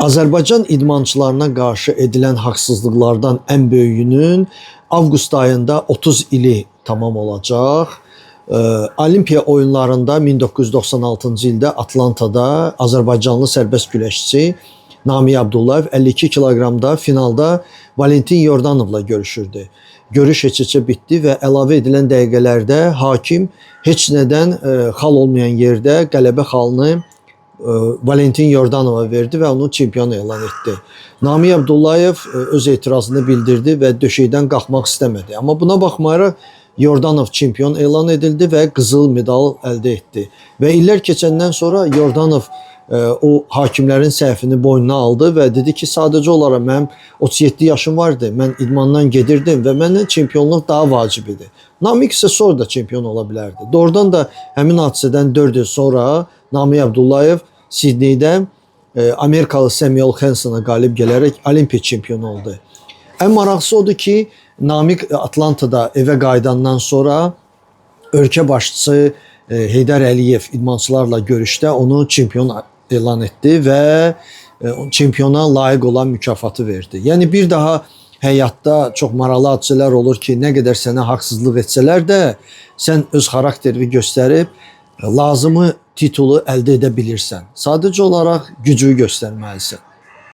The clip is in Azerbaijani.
Azərbaycan idmançılarına qarşı edilən haqsızlıqlardan ən böyüyünün avqust ayında 30 ili tamam olacaq. Olimpiya oyunlarında 1996-cı ildə Atlantada Azərbaycanlı sərbəst güləşçi Namiq Abdullayev 52 kiloqramda finalda Valentin Yordanovla görüşürdü. Görüş heç-heçə bitdi və əlavə edilən dəqiqələrdə hakim heç nədən xal olmayan yerdə qələbə xalını Valentin Yordanova verdi və onu çempion elan etdi. Namiq Abdullayev öz etirazını bildirdi və döşəkdən qalxmaq istəmədi. Amma buna baxmayaraq Yordanov çempion elan edildi və qızıl medal əldə etdi. Və illər keçəndən sonra Yordanov o hakimlərin səhvini boynuna aldı və dedi ki, sadəcə olaraq mənim 37 yaşım vardı, mən idmandan gedirdim və məndən çempionluq daha vacib idi. Namiq isə sonra da çempion ola bilərdi. Doğrudan da həmin hadisədən 4 il sonra Namiq Abdullayev Sidneydə Amerikalı Samuel Hansona qalib gələrək Olimpiya çempionu oldu. Ən maraqlısı odur ki, Namiq Atlantada evə qayıdandan sonra ölkə başçısı Heydər Əliyev idmançılarla görüşdə onu çempion elan etdi və çempiona layiq olan mükafatı verdi. Yəni bir daha həyatda çox maraqlı hadisələr olur ki, nə qədər sənə haqsızlıq etsələr də sən öz xarakterini göstərib lazımı titulu əldə edə bilirsən. Sadəcə olaraq gücünü göstərməlisən.